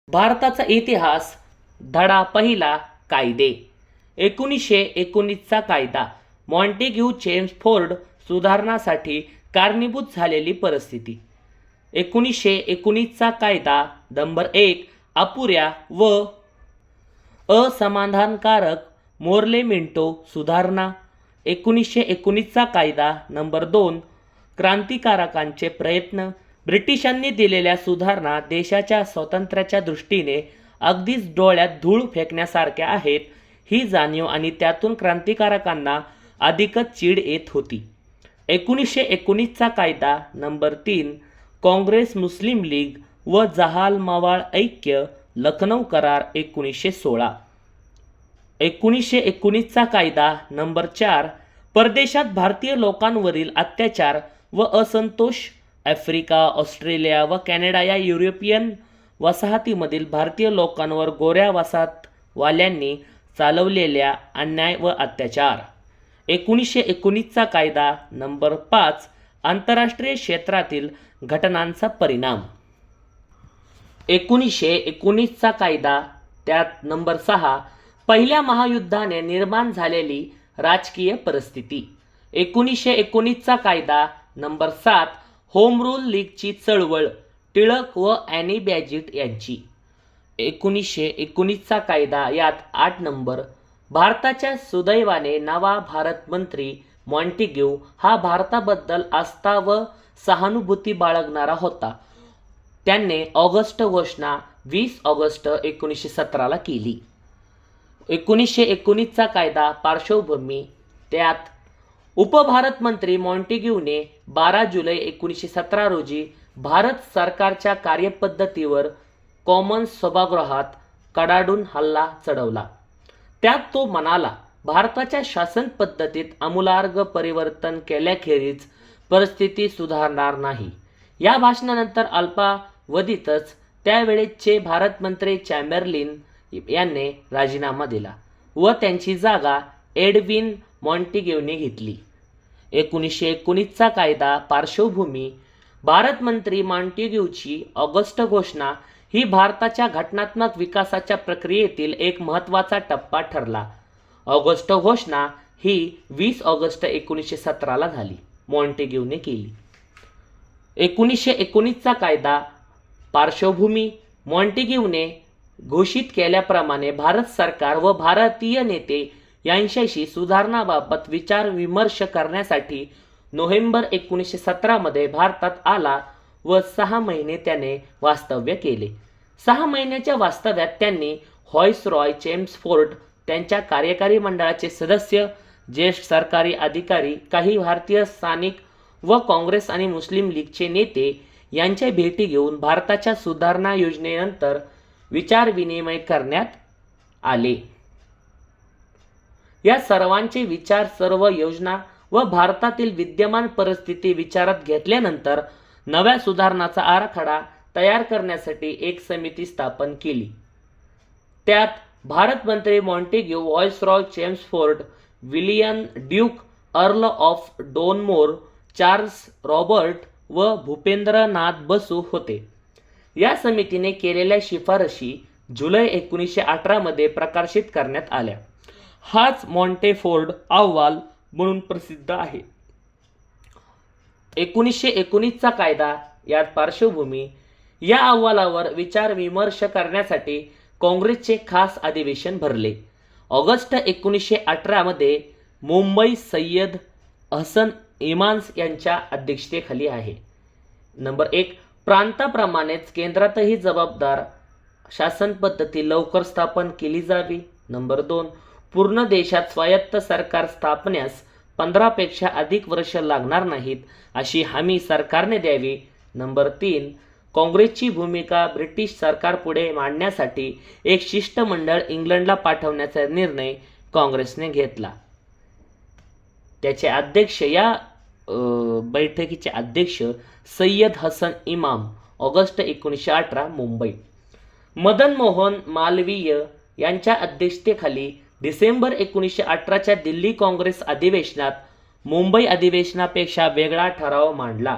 भारताचा इतिहास धडा पहिला. कायदे. 1919चा कायदा. मॉन्टेग्यू चेम्सफोर्ड सुधारणासाठी कारणीभूत झालेली परिस्थिती. 1919चा कायदा नंबर 1. अपुऱ्या व असमाधानकारक मोर्ले मिंटो सुधारणा. 1919चा कायदा नंबर 2. क्रांतिकारकांचे प्रयत्न. ब्रिटिशांनी दिलेल्या सुधारणा देशाच्या स्वातंत्र्याच्या दृष्टीने अगदीच डोळ्यात धूळ फेकण्यासारख्या आहेत ही जाणीव आणि त्यातून क्रांतिकारकांना अधिकच चीड येत होती. 1919चा कायदा नंबर 3. काँग्रेस, मुस्लिम लीग व जहाल मवाळ ऐक्य. लखनौ करार 1916. 1919चा कायदा नंबर 4. परदेशात भारतीय लोकांवरील अत्याचार व असंतोष. आफ्रिका, ऑस्ट्रेलिया व कॅनडा या युरोपियन वसाहतीमधील भारतीय लोकांवर गोऱ्या वसाहतवाल्यांनी चालवलेल्या अन्याय व अत्याचार. 1919चा कायदा नंबर 5. आंतरराष्ट्रीय क्षेत्रातील घटनांचा परिणाम. 1919चा कायदा त्यात नंबर 6. पहिल्या महायुद्धाने निर्माण झालेली राजकीय परिस्थिती. 1919चा कायदा नंबर 7. होम रूल लीगची चळवळ. टिळक व ॲनी बेझंट यांची. 1919चा कायदा यात 8 नंबर. भारताच्या सुदैवाने नवा भारत मंत्री मॉन्टेग्यू हा भारताबद्दल आस्था व सहानुभूती बाळगणारा होता. त्याने ऑगस्ट घोषणा 20 ऑगस्ट 1917ला केली. 1919चा कायदा पार्श्वभूमी. त्यात उपभारत मंत्री मॉन्टेग्यूने 12 जुलै 1917 रोजी भारत सरकारच्या कार्यपद्धतीवर कॉमन्स सभागृहात कडाडून हल्ला चढवला. त्यात तो म्हणाला, भारताच्या शासन पद्धतीत आमूलाग्र परिवर्तन केल्याखेरीज परिस्थिती सुधारणार नाही. या भाषणानंतर अल्पावधीतच त्यावेळेचे भारतमंत्री चॅम्बरलिन यांनी राजीनामा दिला व त्यांची जागा एडविन मॉन्टेग्यूने घेतली. 1919चा कायदा पार्श्वभूमी. भारतमंत्री मॉन्टेग्यूची ऑगस्ट घोषणा ही भारताच्या घटनात्मक विकासाच्या प्रक्रियेतील एक महत्त्वाचा टप्पा ठरला. ऑगस्ट घोषणा ही 20 ऑगस्ट 1917ला झाली. मॉन्टेग्यूने केली. 1919चा कायदा पार्श्वभूमी. मॉन्टेग्यूने घोषित केल्याप्रमाणे भारत सरकार व भारतीय नेते यांच्याशी सुधारणाबाबत विचारविमर्श करण्यासाठी नोव्हेंबर 1917 मध्ये भारतात आला व 6 महिने त्याने वास्तव्य केले. 6 महिन्याच्या वास्तव्यात त्यांनी व्हाईसरॉय चेम्सफोर्ड, त्यांच्या कार्यकारी मंडळाचे सदस्य, ज्येष्ठ सरकारी अधिकारी, काही भारतीय स्थानिक व काँग्रेस आणि मुस्लिम लीगचे नेते यांच्या भेटी घेऊन भारताच्या सुधारणा योजनेनंतर विचारविनिमय करण्यात आले. या सर्वांचे विचार, सर्व योजना व भारतातील विद्यमान परिस्थिती विचारात घेतल्यानंतर नव्या सुधारणाचा आराखडा तयार करण्यासाठी एक समिती स्थापन केली. त्यात भारतमंत्री Montagu, viceroy Chelmsford, William Duke, Earl of Donoughmore, Charles Robert व भूपेंद्रनाथ बसू होते. या समितीने केलेल्या शिफारशी जुलै 1918 मध्ये प्रकाशित करण्यात आल्या. हाच मॉन्टेफोर्ड अहवाल म्हणून प्रसिद्ध आहे. 1919चा कायदा यात पार्श्वभूमी. या अहवालावर विचारविमर्श करण्यासाठी काँग्रेसचे खास अधिवेशन भरले. ऑगस्ट 1918 मध्ये मुंबई सय्यद हसन इमाम्स यांच्या अध्यक्षतेखाली आहे. नंबर 1. प्रांताप्रमाणेच केंद्रातही जबाबदार शासन पद्धती लवकर स्थापन केली जावी. नंबर 2. पूर्ण देशात स्वायत्त सरकार स्थापण्यास 15 पेक्षा अधिक वर्ष लागणार नाहीत अशी हमी सरकारने द्यावी. नंबर 3. काँग्रेसची भूमिका ब्रिटिश सरकारपुढे मांडण्यासाठी एक शिष्टमंडळ इंग्लंडला पाठवण्याचा निर्णय काँग्रेसने घेतला. त्याचे अध्यक्ष, या बैठकीचे अध्यक्ष सय्यद हसन इमाम. ऑगस्ट 1918 मुंबई. मदन मोहन मालवीय यांच्या अध्यक्षतेखाली डिसेंबर 1918च्या दिल्ली काँग्रेस अधिवेशनात मुंबई अधिवेशनापेक्षा वेगळा ठराव मांडला.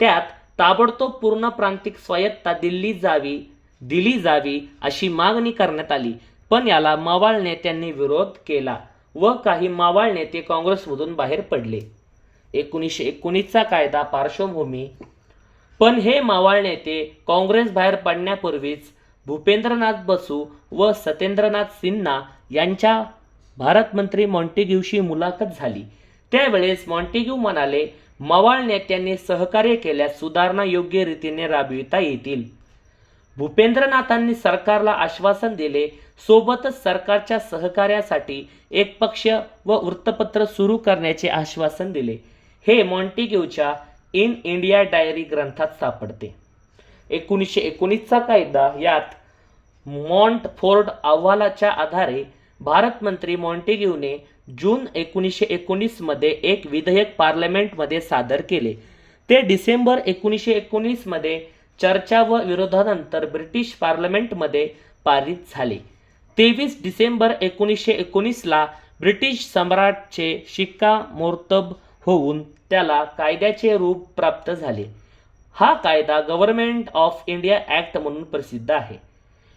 त्यात ताबडतोब पूर्ण प्रांतिक स्वायत्तता दिल्ली जावी दिली जावी अशी मागणी करण्यात आली, पण याला मावळ नेत्यांनी विरोध केला व काही मावळ नेते काँग्रेसमधून बाहेर पडले. 1919चा कायदा पार्श्वभूमी. पण हे मावळ नेते काँग्रेस बाहेर पडण्यापूर्वीच भूपेंद्रनाथ बसू व सत्येंद्रनाथ सिन्हा यांच्या भारत मंत्री मॉन्टेग्यूशी मुलाखत झाली. त्यावेळेस मॉन्टेग्यू म्हणाले, मावळ नेत्यांनी सहकार्य केल्यास सुधारणा योग्य रीतीने राबविता येतील. भूपेंद्रनाथांनी सरकारला आश्वासन दिले. सोबतच सरकारच्या सहकार्यासाठी एक पक्ष व वृत्तपत्र सुरू करण्याचे आश्वासन दिले. हे मॉन्टेग्यूच्या इन इंडिया डायरी ग्रंथात सापडते. 1919चा कायदा. यात मॉन्टफोर्ड अहवालाच्या आधारे भारत मंत्री मॉन्टेग्यूने जून 1919 मध्ये एक विधेयक पार्लमेंटमध्ये सादर केले. ते डिसेंबर 1919 मध्ये चर्चा व विरोधानंतर ब्रिटिश पार्लमेंटमध्ये पारित झाले. 23 डिसेंबर 1919ला ब्रिटिश सम्राटचे शिक्कामोर्तब होऊन त्याला कायद्याचे रूप प्राप्त झाले. हा कायदा गव्हर्नमेंट ऑफ इंडिया ॲक्ट म्हणून प्रसिद्ध आहे.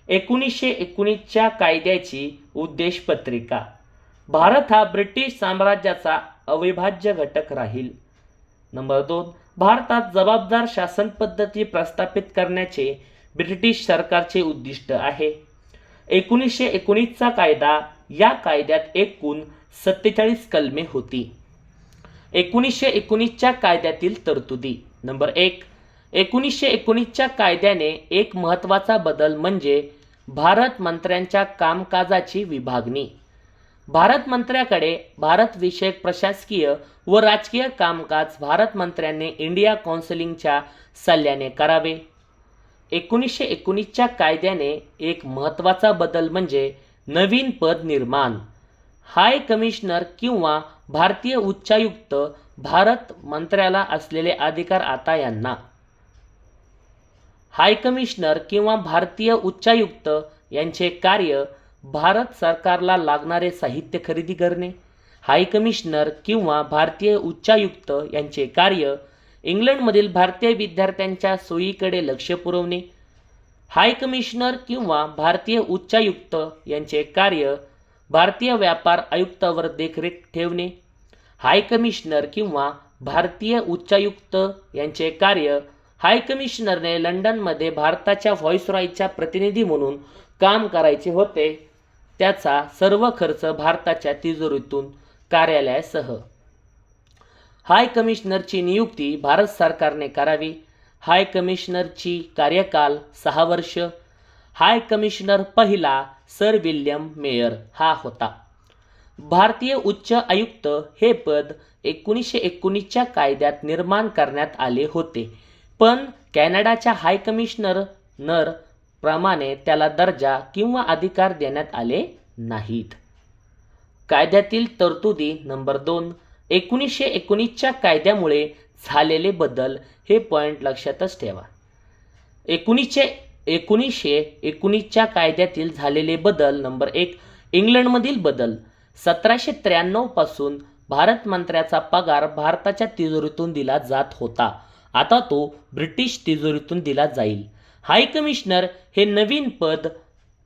1919च्या कायद्याची उद्देशपत्रिका. भारत हा ब्रिटिश साम्राज्याचा अविभाज्य घटक राहील. नंबर 2. भारतात जबाबदार शासन पद्धती प्रस्थापित करण्याचे ब्रिटिश सरकारचे उद्दिष्ट आहे. 1919चा कायदा. या कायद्यात एकूण 47 कलमे होती. 1919च्या कायद्यातील तरतुदी. नंबर 1. 1919च्या कायद्याने एक महत्त्वाचा बदल म्हणजे भारत मंत्र्यांच्या कामकाजाची विभागणी. भारत मंत्र्याकडे भारत विषयक प्रशासकीय व राजकीय कामकाज भारत मंत्र्यांनी इंडिया काउन्सिलच्या सल्ल्याने करावे. 1919च्या कायद्याने एक महत्त्वाचा बदल म्हणजे नवीन पद निर्माण. हाय कमिशनर किंवा भारतीय उच्चायुक्त भारत मंत्र्याला असलेले अधिकार आता यांना. हाय कमिशनर किंवा भारतीय उच्चायुक्त यांचे कार्य भारत सरकारला लागणारे साहित्य खरेदी करणे. हाय कमिशनर किंवा भारतीय उच्चायुक्त यांचे कार्य इंग्लंडमधील भारतीय विद्यार्थ्यांच्या सोयीकडे लक्ष पुरवणे. हाय कमिशनर किंवा भारतीय उच्चायुक्त यांचे कार्य भारतीय व्यापार आयुक्तावर देखरेख ठेवणे. हाय कमिशनर किंवा भारतीय उच्चायुक्त यांचे कार्य. हाय कमिशनरने लंडनमध्ये भारताच्या व्हॉइसरॉयच्या प्रतिनिधी म्हणून काम करायचे होते. त्याचा सर्व खर्च भारताच्या तिजोरीतून कार्यालयासह. हाय कमिशनरची नियुक्ती भारत सरकारने करावी. हाय कमिशनरची कार्यकाल 6 वर्ष. हाय कमिशनर पहिला सर विल्यम मेयर हा होता. भारतीय उच्च आयुक्त हे पद 1919च्या कायद्यात निर्माण करण्यात आले होते, पण कॅनडाच्या हाय कमिशनर प्रमाणे त्याला दर्जा किंवा अधिकार देण्यात आले नाहीत. कायद्यातील तरतुदी. नंबर 2. 1919च्या कायद्यामुळे झालेले बदल. हे पॉईंट लक्षातच ठेवा. 1919च्या कायद्यातील झालेले बदल. नंबर 1. इंग्लंडमधील बदल. 1793 पासून भारत मंत्र्याचा पगार भारताच्या तिजोरीतून दिला जात होता. आता तो ब्रिटिश तिजोरीतून दिला जाईल. हाय कमिशनर हे नवीन पद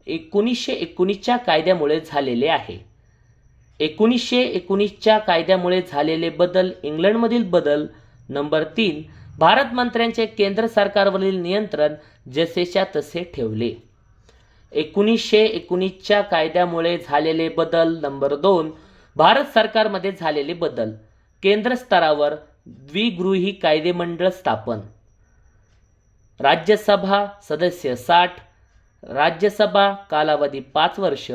1919च्या कायद्यामुळे झालेले आहे. 1919च्या कायद्यामुळे झालेले बदल. इंग्लंडमधील बदल. नंबर 3. भारत मंत्र्यांचे केंद्र सरकारवरील नियंत्रण जसेच्या तसे ठेवले. 1919च्या कायद्यामुळे झालेले बदल. नंबर 2. भारत सरकारमध्ये झालेले बदल. केंद्र स्तरावर द्विगृही कायदेमंडळ स्थापन. राज्यसभा सदस्य 60. राज्यसभा कालावधी 5 वर्ष.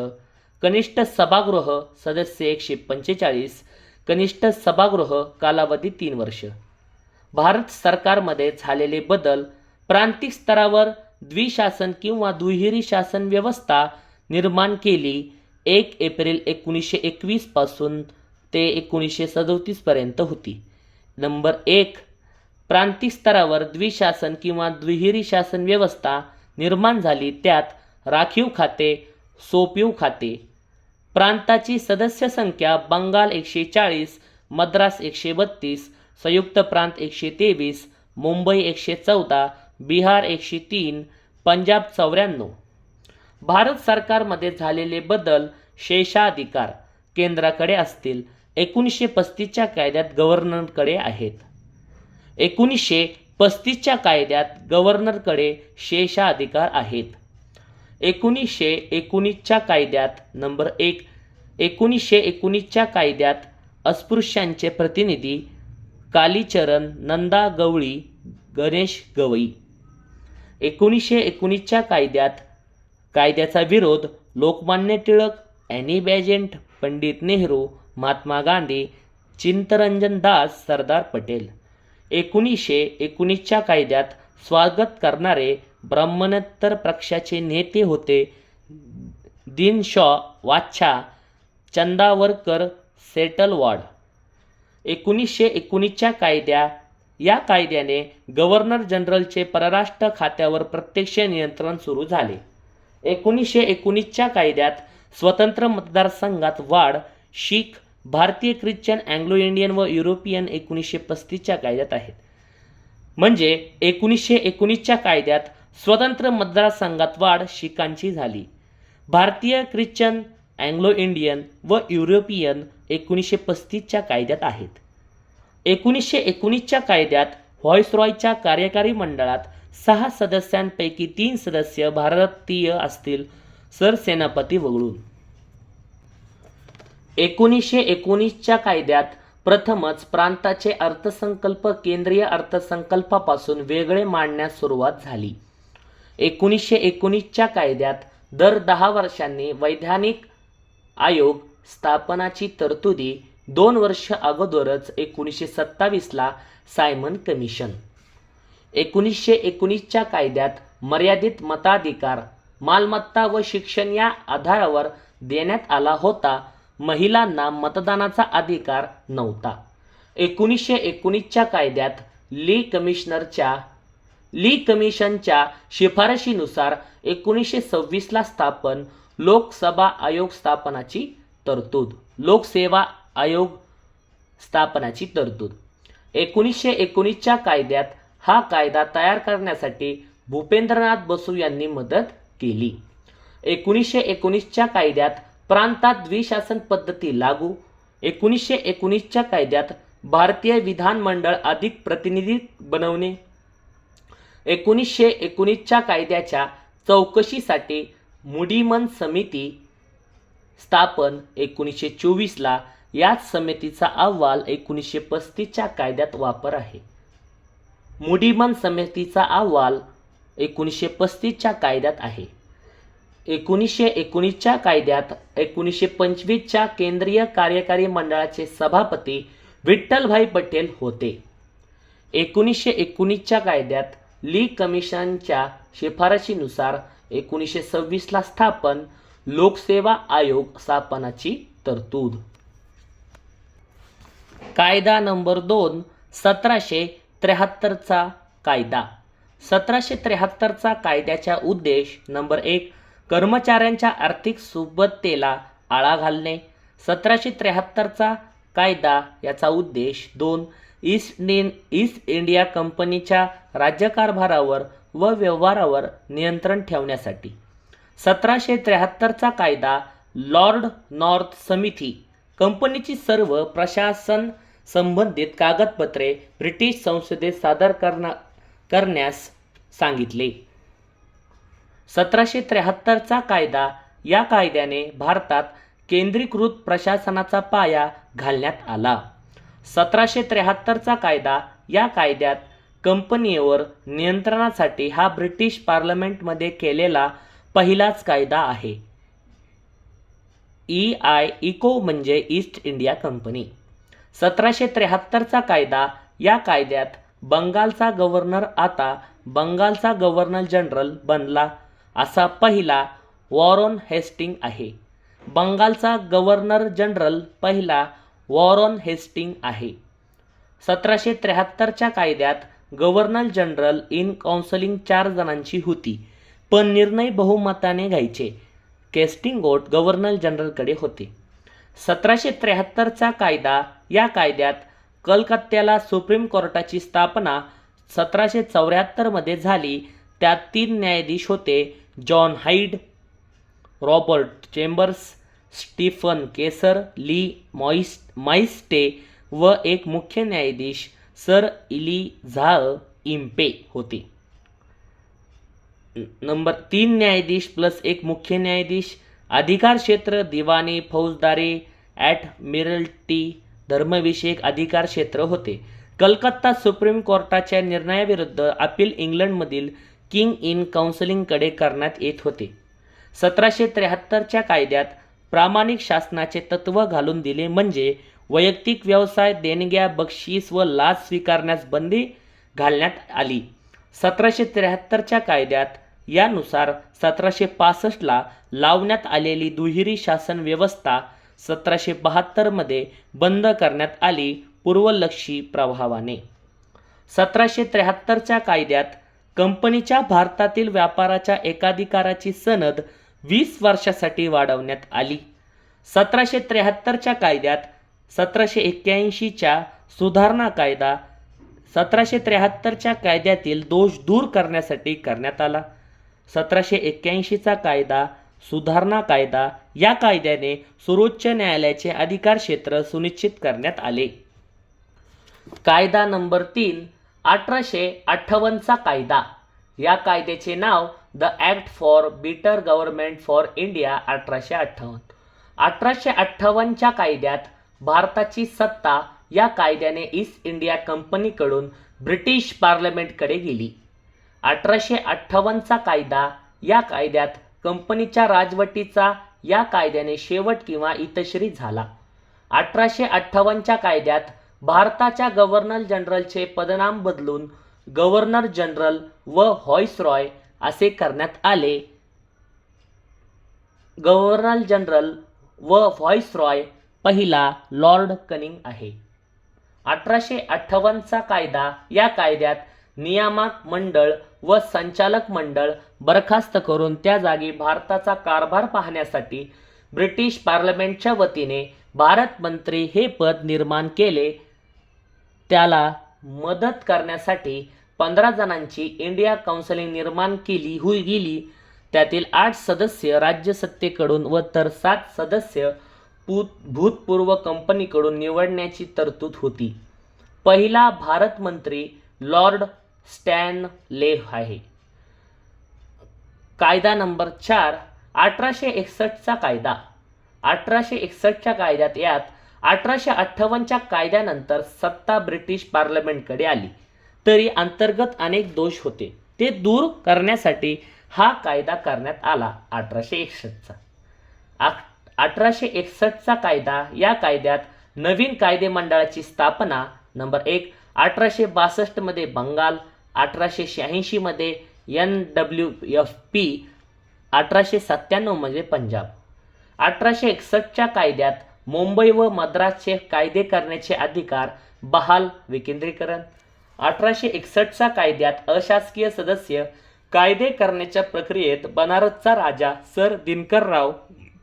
कनिष्ठ सभागृह सदस्य 145. कनिष्ठ सभागृह कालावधी 3 वर्ष. भारत सरकारमध्ये झालेले बदल. प्रांतिक स्तरावर द्विशासन किंवा दुहेरी शासन व्यवस्था निर्माण केली. 1 एप्रिल 1921 पासून ते 1937 पर्यंत होती. नंबर 1. प्रांतिक स्तरावर द्विशासन किंवा दुहेरी शासन व्यवस्था निर्माण झाली. त्यात राखीव खाते, सोपीव खाते. प्रांताची सदस्य संख्या. बंगाल 140, मद्रास 132, संयुक्त प्रांत 123, मुंबई 114, बिहार 103, पंजाब 94. भारत सरकारमध्ये झालेले बदल शेषाधिकार केंद्राकडे असतील. 1935च्या कायद्यात गव्हर्नरकडे आहेत. 1935च्या कायद्यात गव्हर्नरकडे शेषाधिकार आहेत. 1919च्या कायद्यात नंबर 1. 1919च्या कायद्यात अस्पृश्यांचे प्रतिनिधी कालीचरण नंदा गवळी गणेश गवई. 1919च्या कायद्याचा विरोध लोकमान्य टिळक, ॲनी बेझंट, पंडित नेहरू, महात्मा गांधी, चित्तरंजन दास, सरदार पटेल. 1919च्या कायद्यात स्वागत करणारे ब्राह्मणेतर पक्षाचे नेते होते दिनशॉ वाच्छा, चंदावरकर, सेटलवाड. 1919च्या या कायद्याने गव्हर्नर जनरलचे परराष्ट्र खात्यावर प्रत्यक्ष नियंत्रण सुरू झाले. 1919च्या कायद्यात स्वतंत्र मतदारसंघात वाढ. शीख, भारतीय ख्रिश्चन, अँग्लो इंडियन व युरोपियन 1935च्या कायद्यात आहेत. म्हणजे 1919च्या कायद्यात स्वतंत्र मतदारसंघात वाढ शीखांची झाली. भारतीय ख्रिश्चन, अँग्लो इंडियन व युरोपियन 1935च्या कायद्यात आहेत. 1919च्या कायद्यात व्हॉइसरॉयच्या कार्यकारी मंडळात 6 सदस्यांपैकी 3 सदस्य भारतीय असतील, सरसेनापती वगळून. 1919च्या कायद्यात प्रथमच प्रांताचे अर्थसंकल्प केंद्रीय अर्थसंकल्पापासून वेगळे मांडण्यास सुरुवात झाली. 1919च्या कायद्यात दर 10 वर्षांनी वैधानिक आयोग स्थापनाची तरतुदी. 2 वर्ष अगोदरच 1927ला सायमन कमिशन. 1919च्या कायद्यात मर्यादित मताधिकार, मालमत्ता व शिक्षण या आधारावर देण्यात आला होता. महिलांना मतदानाचा अधिकार नव्हता. 1919च्या कायद्यात ली कमिशनच्या शिफारशीनुसार 1926ला स्थापन लोकसेवा आयोग स्थापनाची तरतूद. 1919च्या कायद्यात हा कायदा तयार करण्यासाठी भूपेंद्रनाथ बसू यांनी मदत केली. 1919च्या कायद्यात प्रांतात द्विशासन पद्धती लागू. 1919च्या कायद्यात भारतीय विधानमंडळ अधिक प्रातिनिधिक बनवणे. 1919च्या कायद्याच्या चौकशीसाठी मुडीमन समिती स्थापन 1924ला. याच समितीचा अहवाल 1935च्या कायद्यात वापर आहे. मुडीमन समितीचा अहवाल 1935च्या कायद्यात आहे. 1919च्या कायद्यात 1925च्या केंद्रीय कार्यकारी मंडळाचे सभापती विठ्ठलभाई पटेल होते. 1919च्या कायद्यात ली कमिशनच्या शिफारशीनुसार 1926ला स्थापन लोकसेवा आयोग स्थापनाची तरतूद. कायदा नंबर 2. 1773चा कायदा. 1773चा कायद्याचा उद्देश नंबर 1. कर्मचाऱ्यांच्या आर्थिक सुबत्तेला आळा घालणे. 1773चा कायदा याचा उद्देश 2. ईस्ट इंडिया कंपनीच्या राज्यकारभारावर व व्यवहारावर नियंत्रण ठेवण्यासाठी. 1773चा कायदा लॉर्ड नॉर्थ समिती कंपनीची सर्व प्रशासन संबंधित कागदपत्रे ब्रिटिश संसदेत सादर करण्यास सांगितले. 1773चा कायदा या कायद्याने भारतात केंद्रीकृत प्रशासनाचा पाया घालण्यात आला. 1773चा कायदा या कायद्यात कंपनीवर नियंत्रणासाठी हा ब्रिटिश पार्लमेंटमध्ये केलेला पहिलाच कायदा आहे. इको म्हणजे ईस्ट इंडिया कंपनी. 1773चा कायदा या कायद्यात बंगालचा गव्हर्नर आता बंगालचा गव्हर्नर जनरल बनला असा पहिला वॉरेन हेस्टिंग आहे. बंगालचा गव्हर्नर जनरल पहिला वॉरेन हेस्टिंग आहे. 1773च्या कायद्यात गव्हर्नर जनरल इन काउन्सिल 4 जणांची होती, पण निर्णय बहुमताने घ्यायचे. केस्टिंग वोट गव्हर्नर जनरलकडे होते. 1773चा कायदा या कायद्यात कलकत्त्याला सुप्रीम कोर्टाची स्थापना 1774 मध्ये झाली. त्यात 3 न्यायाधीश होते: John Hyde, Robert Chambers, Stephen Caesar, Le Maistre व एक मुख्य न्यायाधीश सर इलिझाह इम्पे होते. नंबर 3 न्यायाधीश प्लस एक मुख्य न्यायाधीश. अधिकार क्षेत्र: दिवाणी, फौजदारी, ॲडमिरल्टी, धर्मविषयक अधिकार क्षेत्र होते. कलकत्ता सुप्रीम कोर्टाच्या निर्णयाविरुद्ध अपील इंग्लंडमधील किंग इन काउन्सिलकडे करण्यात येत होते. 1773च्या कायद्यात प्रामाणिक शासनाचे तत्त्व घालून दिले, म्हणजे वैयक्तिक व्यवसाय, देणग्या, बक्षीस व लाच स्वीकारण्यास बंदी घालण्यात आली. 1773च्या कायद्यात यानुसार 1765ला लावण्यात आलेली दुहेरी शासन व्यवस्था 1772 बंद करण्यात आली पूर्वलक्षी प्रभावाने. 1773च्या कायद्यात कंपनीच्या भारतातील व्यापाराच्या एकाधिकाराची सनद 20 वर्षासाठी वाढवण्यात आली. 1773च्या कायद्यात 1781च्या सुधारणा कायदा 1773च्या कायद्यातील दोष दूर करण्यासाठी करण्यात आला. 1781चा कायदा सुधारणा कायदा या कायद्याने सर्वोच्च न्यायालयाचे अधिकार क्षेत्र सुनिश्चित करण्यात आले. कायदा नंबर 3 1858चा कायदा. या कायद्याचे नाव the act for better government for India 1858. 1858च्या कायद्यात भारताची सत्ता या कायद्याने ईस्ट इंडिया कंपनीकडून ब्रिटिश पार्लमेंटकडे गेली. 1858चा कायदा. या कायद्यात कंपनीच्या राजवटीचा या कायद्याने शेवट किंवा इतश्री झाला. 1858च्या कायद्यात भारताच्या गव्हर्नर जनरलचे पदनाम बदलून गव्हर्नर जनरल व व्हाईसरॉय असे करण्यात आले. गव्हर्नर जनरल व व्हाईसरॉय पहिला लॉर्ड कनिंग आहे. 1858चा कायदा. या कायद्यात नियामक मंडळ व संचालक मंडळ बरखास्त करून त्या जागी भारताचा कारभार पाहण्यासाठी ब्रिटिश पार्लमेंटच्या वतीने भारत मंत्री हे पद निर्माण केले. त्याला मदत करण्यासाठी 15 जणांची इंडिया काउन्सिल निर्माण केली गेली. त्यातील 8 सदस्य राज्यसत्तेकडून व तर 7 सदस्य भूतपूर्व कंपनीकडून निवडण्याची तरतूद होती. पहिला भारत मंत्री लॉर्ड स्टॅनले आहे. कायदा नंबर 4 1861चा कायदा. 1861च्या कायद्यात 1858च्या कायद्यानंतर सत्ता ब्रिटिश पार्लमेंटकडे आली, तरी अंतर्गत अनेक दोष होते. ते दूर करण्यासाठी हा कायदा करण्यात आला. 1861चा कायदा. या कायद्यात नवीन कायदेमंडळाची स्थापना. नंबर 1 1862 मध्ये बंगाल, 1886 मध्ये NWFP, 1897 मध्ये पंजाब. 1861च्या कायद्यात मुंबई व मद्रासचे कायदे करण्याचे अधिकार बहाल विकेंद्रीकरण. 1861च्या कायद्यात अशासकीय सदस्य कायदे करण्याच्या प्रक्रियेत बनारसचा राजा सर दिनकरराव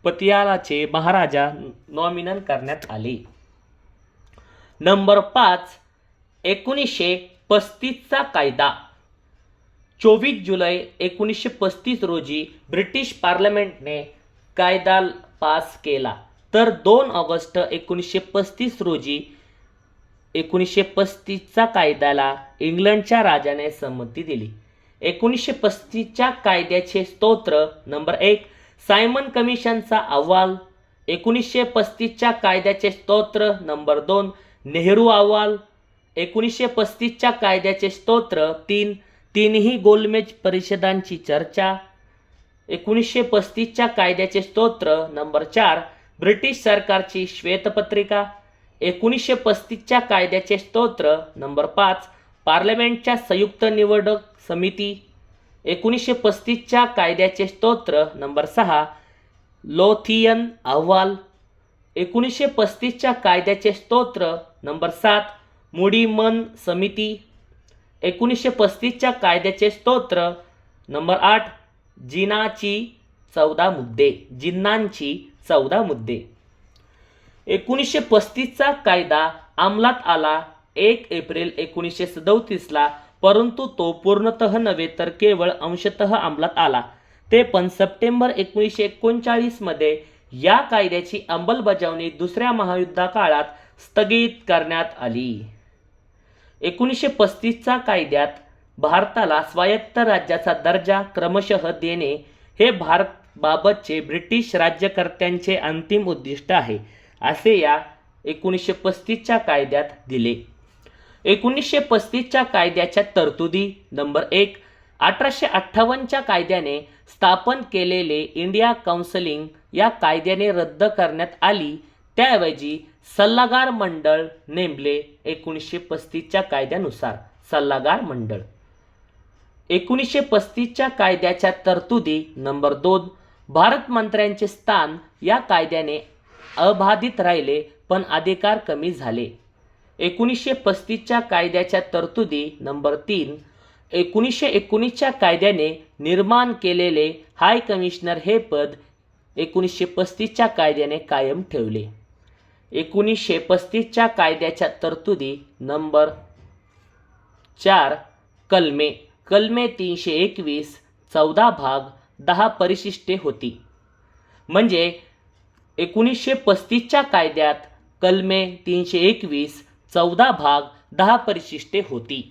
पतियालाचे महाराजा नॉमिनल करण्यात आले. नंबर 5 1935चा कायदा. 24 जुलै 1935 रोजी ब्रिटिश पार्लमेंटने कायदा पास केला, तर 2 ऑगस्ट 1935 रोजी 1935च्या कायद्याला इंग्लंडच्या राजाने संमती दिली. 1935च्या कायद्याचे स्तोत्र. नंबर 1 सायमन कमिशनचा अहवाल. 1935च्या कायद्याचे स्तोत्र. नंबर 2 नेहरू अहवाल. 1935च्या कायद्याचे स्तोत्र. 3 तीनही गोलमेज परिषदांची चर्चा. 1935च्या कायद्याचे स्तोत्र. नंबर 4 ब्रिटिश सरकारची श्वेतपत्रिका. 1935च्या कायद्याचे स्तोत्र. नंबर 5 पार्लमेंटच्या संयुक्त निवडक समिती. 1935च्या कायद्याचे स्तोत्र. नंबर 6 लोथियन अहवाल. 1935च्या कायद्याचे स्तोत्र. नंबर 7 मुडीमन समिती. 1935च्या कायद्याचे स्तोत्र. नंबर 8 जिन्नांची 14 मुद्दे. 1935चा कायदा अंमलात आला 1 एप्रिल 1937ला, परंतु तो पूर्णतः नव्हे तर केवळ अंशतः अंमलात आला. ते पण सप्टेंबर 1939 मध्ये या कायद्याची अंमलबजावणी दुसऱ्या महायुद्धाकाळात स्थगित करण्यात आली. 1935च्या कायद्यात भारताला स्वायत्त राज्याचा दर्जा क्रमशः देणे हे भारताबाबतचे ब्रिटिश राज्यकर्त्यांचे अंतिम उद्दिष्ट आहे, असे या 1935च्या कायद्यात दिले. 1935च्या कायद्याच्या तरतुदी नंबर 1. 1858च्या कायद्याने स्थापन केलेले इंडिया काउन्सिल या कायद्याने रद्द करण्यात आली. त्याऐवजी सल्लागार मंडळ नेमले. 1935च्या कायद्यानुसार सल्लागार मंडळ. 1935च्या कायद्याच्या तरतुदी नंबर 2. भारत मंत्र्यांचे स्थान या कायद्याने अबाधित राहिले पण अधिकार कमी झाले. 1935च्या कायद्याच्या तरतुदी नंबर 3. 1919च्या कायद्याने निर्माण केलेले हाय कमिशनर हे पद 1935च्या कायद्याने कायम ठेवले. 1935च्या कायद्याच्या तरतुदी नंबर 4. कलमे 321 14 भाग 10 परिशिष्टे होती. म्हणजे 1935च्या कायद्यात कलमे 321 14 भाग 10 परिशिष्टे होती.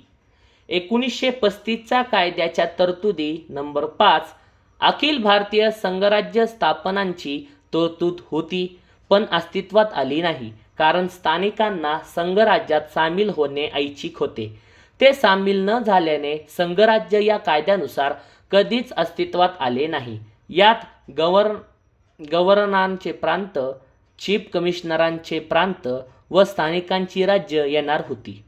1935च्या कायद्याच्या तरतुदी नंबर 5. अखिल भारतीय संघराज्य स्थापनांची तरतूद होती पण अस्तित्वात आली नाही, कारण स्थानिकांना संघराज्यात सामील होणे ऐच्छिक होते. ते सामील न झाल्याने संघराज्य या कायद्यानुसार कधीच अस्तित्वात आले नाही. यात गव्हर्नरांचे प्रांत, चीफ कमिशनरांचे प्रांत व स्थानिकांची राज्य येणार होती.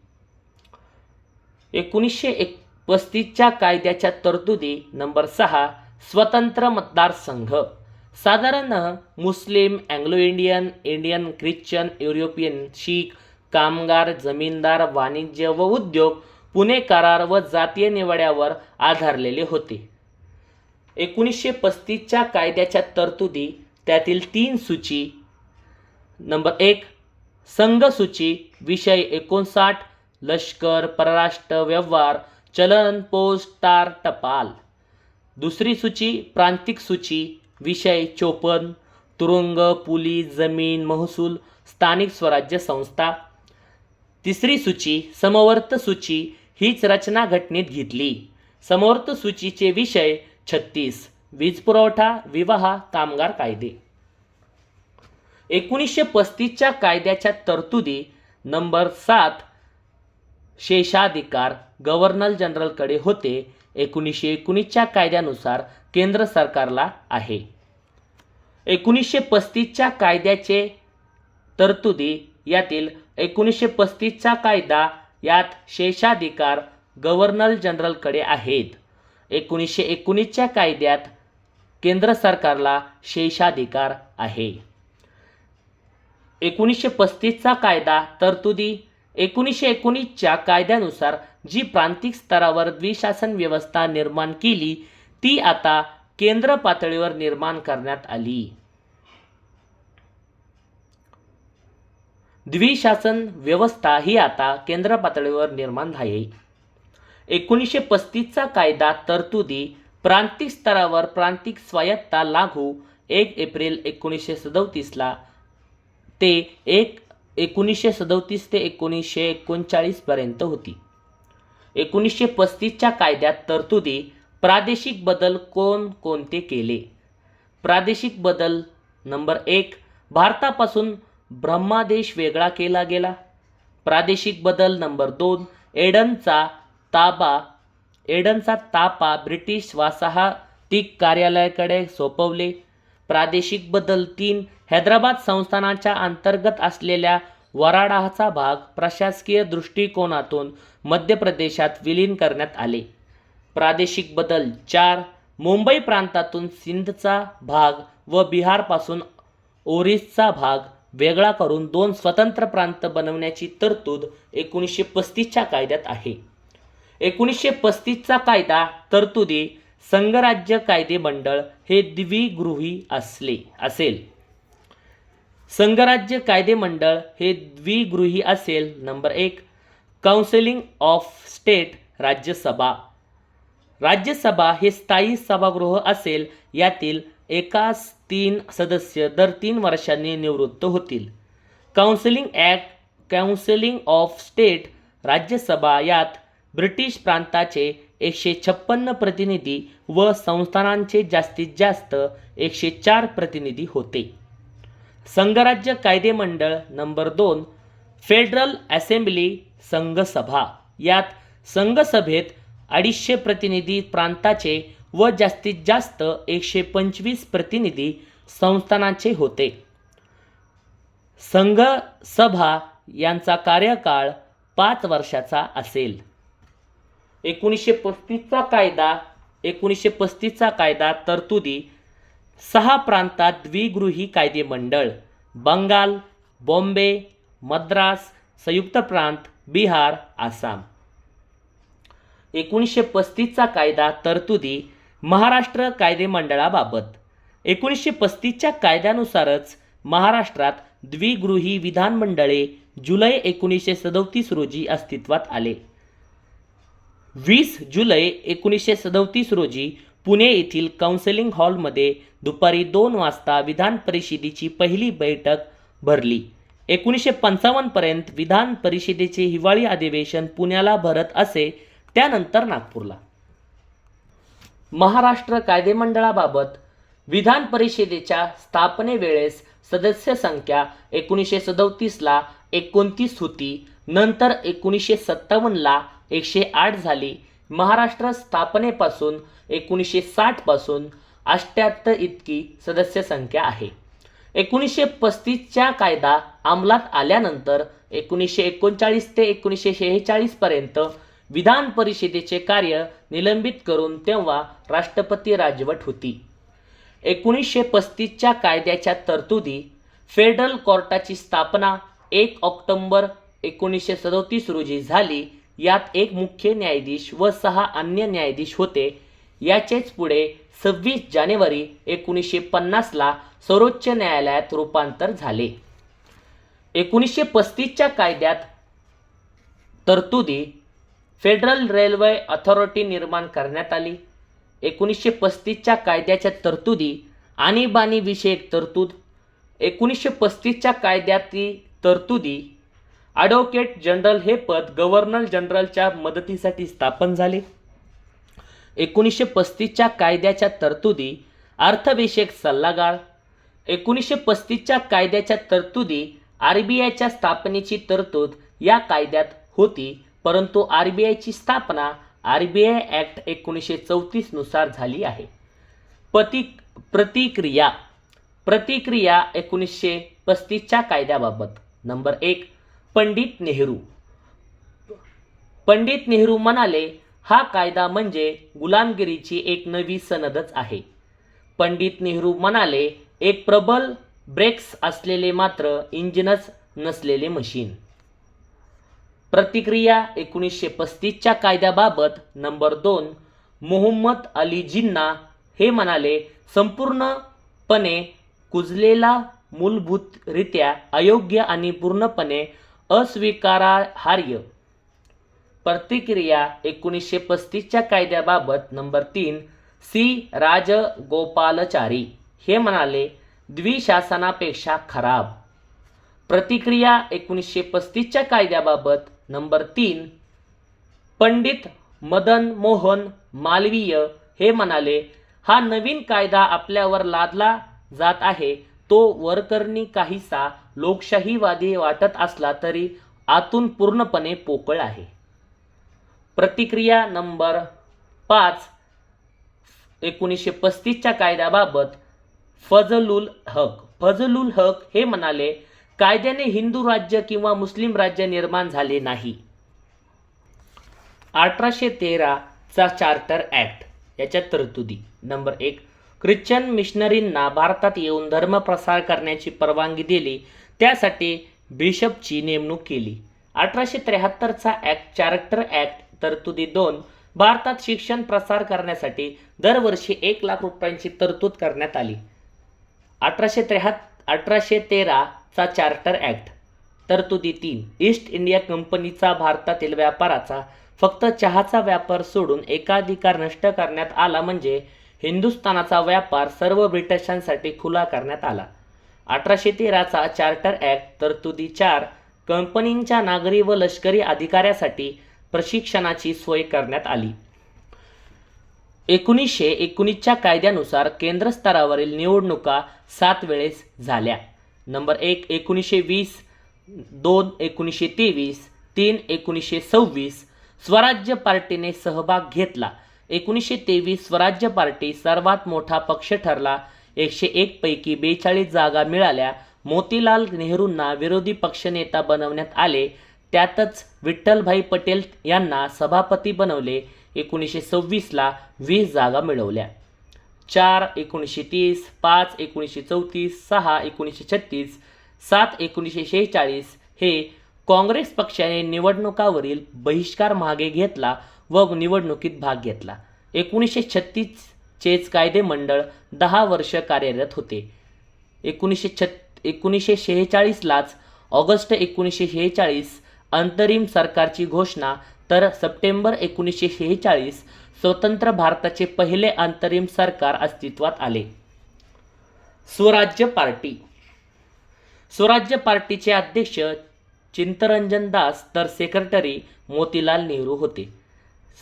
1935च्या कायद्याच्या तरतुदी नंबर 6. स्वतंत्र मतदारसंघ. साधारण मुस्लिम, Anglo Indian, Indian Christian, European, शीख, कामगार, जमीनदार, वाणिज्य व उद्योग, पुणे करार व जातीय निवड्यावर आधारलेले होते. 1935च्या कायद्याच्या तरतुदी त्यातील 3 सूची नंबर 1. संघ सूची. विषय 59. लष्कर, परराष्ट्र व्यवहार, चलन, पोस्ट, तार, टपाल. दुसरी सूची प्रांतिक सूची. विषय 54. तुरुंग, पोलीस, जमीन, महसूल, स्थानिक स्वराज्य संस्था. तिसरी सूची समवर्त सूची. हीच रचना घटनेत घेतली. समवर्त सूचीचे विषय 36. वीज पुरवठा, विवाह, कामगार कायदे. 1935च्या कायद्याच्या तरतुदी नंबर 7. शेषाधिकार गव्हर्नर जनरलकडे होते. 1919च्या कायद्यानुसार केंद्र सरकारला आहे. 1935च्या कायद्याचे तरतुदी यातील 1935चा कायदा यात शेषाधिकार गव्हर्नर जनरलकडे आहेत. 1919च्या कायद्यात केंद्र सरकारला शेषाधिकार आहे. 1935चा कायदा तरतुदी. 1919च्या कायद्यानुसार जी प्रांतिक स्तरावर द्विशासन व्यवस्था निर्माण केली ती आता केंद्र पातळीवर निर्माण करण्यात आली. द्विशासन व्यवस्था ही आता केंद्र पातळीवर निर्माण झाली. 1935चा कायदा तरतुदी. प्रांतिक स्तरावर प्रांतिक स्वायत्ता लागू 1 एप्रिल 1937 ते 1937 ते 1939 पर्यंत होती. 1935च्या कायद्यात तरतुदी. प्रादेशिक बदल कोणते केले? प्रादेशिक बदल नंबर 1. भारतापासून ब्रह्मदेश वेगळा केला गेला. प्रादेशिक बदल नंबर 2. एडनचा ताबा ब्रिटिश वसाहतीक कार्यालयाकडे सोपवले. प्रादेशिक बदल 3. हैदराबाद संस्थानाच्या अंतर्गत असलेल्या वराडाचा भाग प्रशासकीय दृष्टिकोनातून मध्य प्रदेशात विलीन करण्यात आले. प्रादेशिक बदल 4. मुंबई प्रांतातून सिंधचा भाग व बिहारपासून ओरिसचा भाग वेगळा करून 2 स्वतंत्र प्रांत बनवण्याची तरतूद 1935च्या कायद्यात आहे. 1935चा कायदा तरतुदी. संघराज्य कायदेमंडळ हे द्विगृही असेल. संघराज्य कायदेमंडळ हे द्विगृही असेल. Number 1. Council of state Rajya Sabha. Rajya Sabha हे स्थायी सभागृह असेल. यातील एकास 3 सदस्य दर 3 वर्षांनी निवृत्त होतील. काउन्सिलिंग ऑफ स्टेट राज्यसभा यात ब्रिटिश प्रांताचे 156 प्रतिनिधी व संस्थानांचे जास्तीत जास्त 104 प्रतिनिधी होते. संघराज्य कायदेमंडळ नंबर 2 फेडरल असेंब्ली संघसभा यात संघसभेत 250 प्रतिनिधी प्रांताचे व जास्तीत जास्त 125 प्रतिनिधी संस्थानाचे होते. संघसभा यांचा कार्यकाळ 5 वर्षाचा असेल. 1935चा कायदा तरतुदी 6 प्रांतात द्विगृही कायदेमंडळ बंगाल, बॉम्बे, मद्रास, संयुक्त प्रांत, बिहार, आसाम. 1935चा कायदा तरतुदी महाराष्ट्र कायदेमंडळाबाबत. 1935च्या कायद्यानुसारच महाराष्ट्रात द्विगृही विधानमंडळे जुलै 1937 रोजी अस्तित्वात आले. 20 जुलै 1937 रोजी पुणे येथील काउन्सिलिंग हॉलमध्ये दुपारी 2 वाजता विधान परिषदेची पहिली बैठक भरली. 1955 पर्यंत विधान परिषदेचे हिवाळी अधिवेशन पुण्याला भरत असे, त्यानंतर नागपूरला. महाराष्ट्र कायदेमंडळाबाबत. विधान परिषदेच्या स्थापनेवेळेस सदस्य संख्या 1937ला 29 होती. नंतर 1957ला 108 झाली. महाराष्ट्र स्थापनेपासून 1960 पासून 78 इतकी सदस्य संख्या आहे. 1935च्या कायदा अंमलात आल्यानंतर 1939 ते 1946 पर्यंत विधान परिषदेचे कार्य निलंबित करून तेव्हा राष्ट्रपती राजवट होती. 1935च्या कायद्याच्या तरतुदी. फेडरल कोर्टाची स्थापना 1 ऑक्टोबर 1937 रोजी झाली. यात 1 मुख्य न्यायाधीश व 6 अन्य न्यायाधीश होते. याचेच पुढे 26 जानेवारी 1950ला सर्वोच्च न्यायालयात रूपांतर झाले. 1935च्या कायद्यात तरतुदी. फेडरल रेल्वे अथॉरिटी निर्माण करण्यात आली. 1935च्या कायद्याच्या तरतुदी. आणीबाणी विषयक तरतूद. 1935च्या कायद्यातील तरतुदी. ॲडव्होकेट जनरल हे पद गव्हर्नर जनरलच्या मदतीसाठी स्थापन झाले. 1935च्या कायद्याच्या तरतुदी. अर्थविषयक सल्लागार. 1935च्या कायद्याच्या तरतुदी. RBIच्या स्थापनेची तरतूद या कायद्यात होती, परंतु RBIची स्थापना RBI ॲक्ट 1934 नुसार झाली आहे. प्रतिक्रिया. 1935च्या कायद्याबाबत. नंबर 1 पंडित नेहरू. पंडित नेहरू म्हणाले, हा कायदा म्हणजे गुलामगिरीची एक नवी सनदच आहे. पंडित नेहरू म्हणाले, एक प्रबल ब्रेक्स असलेले मात्र इंजिनच नसलेले मशीन. प्रतिक्रिया 1935च्या कायद्याबाबत. नंबर 2 मोहम्मद अली जिन्ना हे म्हणाले, संपूर्णपणे कुजलेला, मूलभूतरित्या अयोग्य आणि पूर्णपणे अस्वीकारार्ह. प्रतिक्रिया 1935च्या कायद्याबाबत. Number 3 C. राजगोपालाचारी हे म्हणाले, द्विशासनापेक्षा खराब. प्रतिक्रिया 1935च्या कायद्याबाबत. नंबर 3 पंडित मदन मोहन मालवीय हे म्हणाले, हा नवीन कायदा आपल्यावर लादला जात आहे. तो वरकरणी काहीसा लोकशाहीवादी वाटत असला तरी आतून पूर्णपणे पोकळ आहे. प्रतिक्रिया नंबर 5 1935च्या कायद्याबाबत. फजलुल हक हे म्हणाले, कायद्याने हिंदू राज्य किंवा मुस्लिम राज्य निर्माण झाले नाही. 1813चा चार्टर ॲक्ट याच्या तरतुदी. नंबर 1 ख्रिश्चन मिशनरींना भारतात येऊन धर्मप्रसार करण्याची परवानगी दिली. त्यासाठी बिशपची नेमणूक केली. 1873चा चार्टर ॲक्ट तरतुदी 2 भारतात शिक्षण प्रसार करण्यासाठी दरवर्षी 1 लाख रुपयांची तरतूद करण्यात आली. 1813चा चार्टर ॲक्ट तरतुदी 3 ईस्ट इंडिया कंपनीचा भारतातील व्यापाराचा फक्त चहाचा व्यापार सोडून एकाधिकार नष्ट करण्यात आला म्हणजे हिंदुस्थानाचा व्यापार सर्व ब्रिटिशांसाठी खुला करण्यात आला. 1813चा चार्टर ॲक्ट तरतुदी 4 कंपनींच्या नागरी व लष्करी अधिकाऱ्यासाठी प्रशिक्षणाची सोय करण्यात आली. 1919च्या कायद्यानुसार केंद्र स्तरावरील निवडणुका 7 वेळेस झाल्या. नंबर 1 1920, 2 1923, 3 1926. स्वराज्य पार्टीने सहभाग घेतला. 1923 स्वराज्य पार्टी सर्वात मोठा पक्ष ठरला. 101 पैकी 42 जागा मिळाल्या. मोतीलाल नेहरूंना विरोधी पक्षनेता बनवण्यात आले. त्यातच विठ्ठलभाई पटेल यांना सभापती बनवले. 1926ला 20 जागा मिळवल्या. 4 1930, 5 1934, 6 1936, 7 1946 हे काँग्रेस पक्षाने निवडणुकावरील बहिष्कार मागे घेतला व निवडणुकीत भाग घेतला. 1936चेच कायदेमंडळ 10 वर्ष कार्यरत होते. 1946लाच ऑगस्ट 1946 अंतरिम सरकारची घोषणा, तर सप्टेंबर 1946 स्वतंत्र भारताचे पहिले अंतरिम सरकार अस्तित्वात आले. स्वराज्य पार्टी. स्वराज्य पार्टीचे अध्यक्ष चित्तरंजन दास तर सेक्रेटरी मोतीलाल नेहरू होते.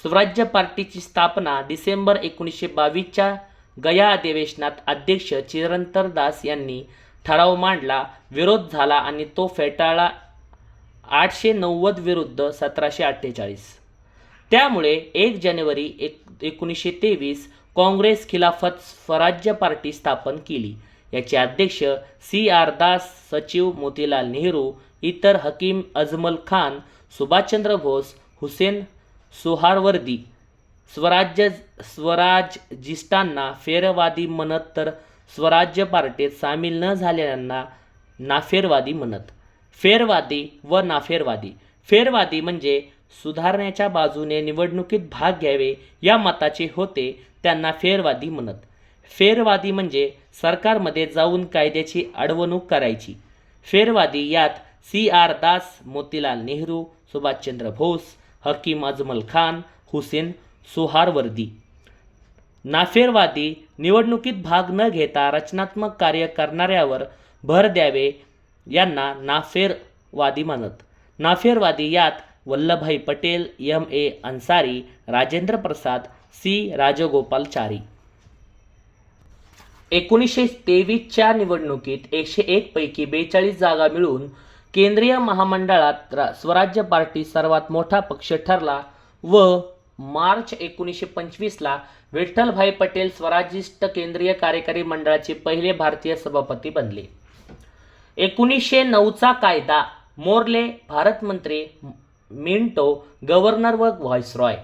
स्वराज्य पार्टीची स्थापना डिसेंबर 1922च्या गया अधिवेशनात अध्यक्ष चित्तरंजन दास यांनी ठराव मांडला. विरोध झाला आणि तो फेटाळला. 890 विरुद्ध 1748. त्यामुळे 1 जानेवारी 1923 काँग्रेस खिलाफत स्वराज्य पार्टी स्थापन केली. याचे अध्यक्ष C.R. दास, सचिव मोतीलाल नेहरू, इतर हकीम अजमल खान, सुभाषचंद्र बोस, हुसेन सोहारवर्दी. स्वराज्यिष्टांना फेरवादी म्हणत तर स्वराज्य पार्टीत सामील न झालेल्यांना नाफेरवादी म्हणत. फेरवादी व नाफेरवादी. फेरवादी म्हणजे सुधारण्याच्या बाजूने निवडणुकीत भाग घ्यावे या मताचे होते, त्यांना फेरवादी म्हणत. फेरवादी म्हणजे सरकारमध्ये जाऊन कायद्याची अडवणूक करायची. फेरवादी यात C.R. दास, मोतीलाल नेहरू, सुभाषचंद्र बोस, हकीम अजमल खान, हुसेन सोहारवर्दी. नाफेरवादी निवडणुकीत भाग न घेता रचनात्मक कार्य करणाऱ्यावर भर द्यावे यांना नाफेरवादी म्हणत. नाफेरवादी यात वल्लभभाई पटेल, M.A. अन्सारी, राजेंद्र प्रसाद, C. राजगोपालाचारी. 1923च्या निवडणुकीत 101 पैकी 42 जागा मिळवून केंद्रीय महामंडळात स्वराज्य पार्टी सर्वात मोठा पक्ष ठरला व मार्च 1925ला विठ्ठलभाई पटेल स्वराज्यिष्ट केंद्रीय कार्यकारी मंडळाचे पहिले भारतीय सभापती बनले. 1909चा कायदा. मोर्ले भारतमंत्री, मिंटो गव्हर्नर व व्हाईसरॉय.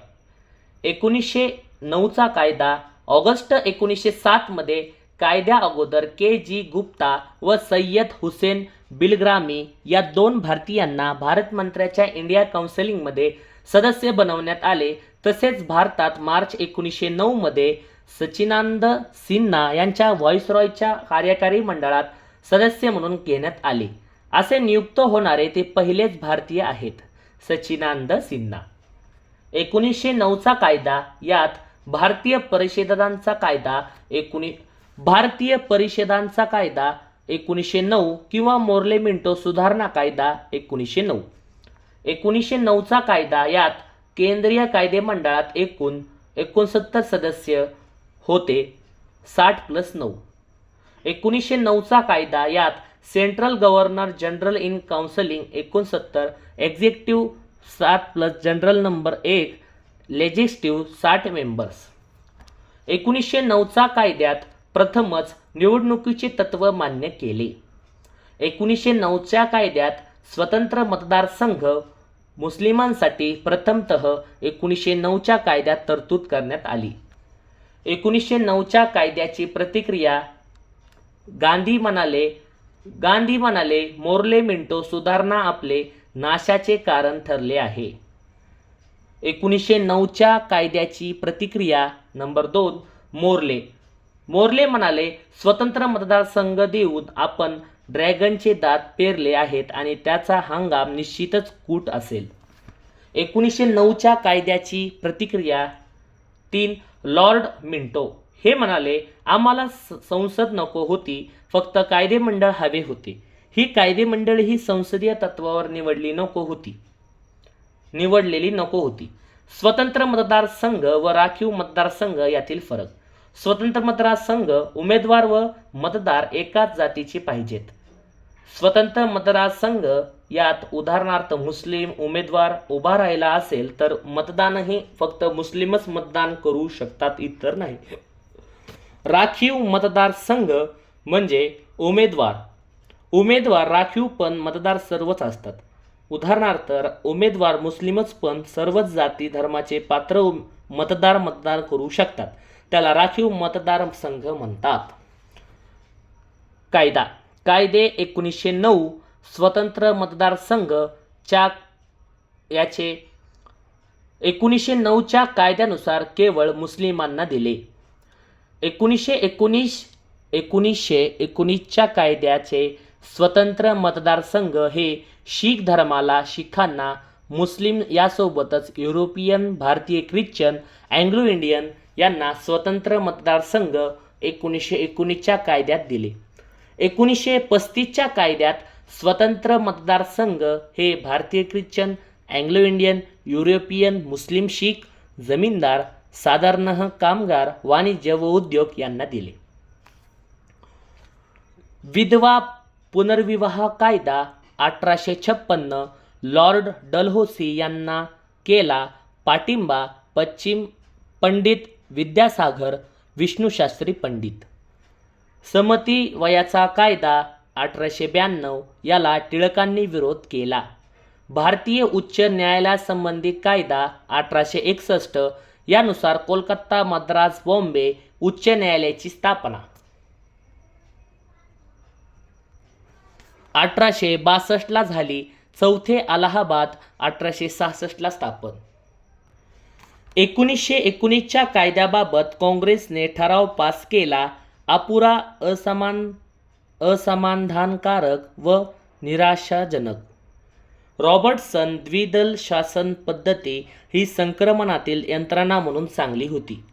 1909चा कायदा. ऑगस्ट 1907 मध्ये कायद्या अगोदर K.G. गुप्ता व सय्यद हुसेन बिलग्रामी या 2 भारतीयांना भारतमंत्र्याच्या इंडिया काउन्सिलमध्ये सदस्य बनवण्यात आले. तसेच भारतात मार्च 1909 मध्ये सच्चिदानंद सिन्हा यांच्या व्हाईसरॉयच्या कार्यकारी मंडळात सदस्य म्हणून घेण्यात आले. असे नियुक्त होणारे ते पहिलेच भारतीय आहेत, सच्चिदानंद सिन्हा. 1909चा कायदा. यात भारतीय परिषदांचा कायदा 1909 किंवा मोर्ले मिंटो सुधारणा कायदा 1909. 1909चा कायदा. यात केंद्रीय कायदेमंडळात एकूण 69 सदस्य होते, 60+9. 1909चा कायदा. यात central governor general in counselling 69, executive 7+ general number 1, legislative 60 members. 1909चा कायद्यात प्रथमच निवडणुकीचे तत्त्व मान्य केले. 1909च्या कायद्यात स्वतंत्र मतदारसंघ मुस्लिमांसाठी प्रथमतः 1909च्या कायद्यात तरतूद करण्यात आली. 1909च्या कायद्याची प्रतिक्रिया. गांधी म्हणाले मोर्ले मिंटो सुधारणा आपले नाशाचे कारण ठरले आहे. 1909च्या कायद्याची प्रतिक्रिया. नंबर 2 मोर्ले म्हणाले स्वतंत्र मतदारसंघ देऊन आपण ड्रॅगनचे दात पेरले आहेत आणि त्याचा हंगाम निश्चितच कूट असेल. 1909च्या कायद्याची प्रतिक्रिया 3. लॉर्ड मिंटो हे म्हणाले, आम्हाला संसद नको होती, फक्त कायदेमंडळ हवे होते. ही कायदेमंडळ ही संसदीय तत्वावर निवडलेली नको होती. स्वतंत्र मतदारसंघ व राखीव मतदारसंघ यातील फरक. स्वतंत्र मतदारसंघ उमेदवार व मतदार एकाच जातीचे पाहिजेत. स्वतंत्र मतदारसंघ यात उदाहरणार्थ मुस्लिम उमेदवार उभा राहिला असेल तर मतदानही फक्त मुस्लिमच मतदान करू शकतात, इतर नाही. राखीव मतदारसंघ म्हणजे उमेदवार राखीव पण मतदार सर्वच असतात. उदाहरणार्थ उमेदवार मुस्लिमच पण सर्वच जाती धर्माचे पात्र मतदान करू शकतात. त्याला राखीव मतदारसंघ म्हणतात. कायदे 1909 स्वतंत्र मतदारसंघ याचे 1909च्या कायद्यानुसार केवळ मुस्लिमांना दिले. 1919च्या कायद्याचे स्वतंत्र मतदारसंघ हे शीख धर्माला, शीखांना, मुस्लिम यासोबतच युरोपियन, भारतीय ख्रिश्चन, अँग्लो इंडियन यांना स्वतंत्र मतदारसंघ 1919च्या कायद्यात दिले. 1935च्या कायद्यात स्वतंत्र मतदारसंघ हे भारतीय ख्रिश्चन, अँग्लो इंडियन, युरोपियन, मुस्लिम, शीख, जमीनदार, साधारण कामगार, वाणिज्य व उद्योग यांना दिले. विधवा पुनर्विवाह कायदा 1856 लॉर्ड डलहौसी यांना केला पाठिंबा. पंडित विद्यासागर विष्णुशास्त्री पंडित. समती वयाचा कायदा 1892 याला टिळकांनी विरोध केला. भारतीय उच्च न्यायालयासंबंधी कायदा 1861 यानुसार कोलकाता, मद्रास, बॉम्बे उच्च न्यायालयाची स्थापना. 1862 झाली. चौथे अलाहाबाद 1866 स्थापन. 1919च्या कायद्याबाबत काँग्रेसने ठराव पास केला. अपुरा, असमाधानकारक व निराशाजनक. रॉबर्टसन द्विदल शासन पद्धती ही संक्रमणातील यंत्रणा म्हणून चांगली होती.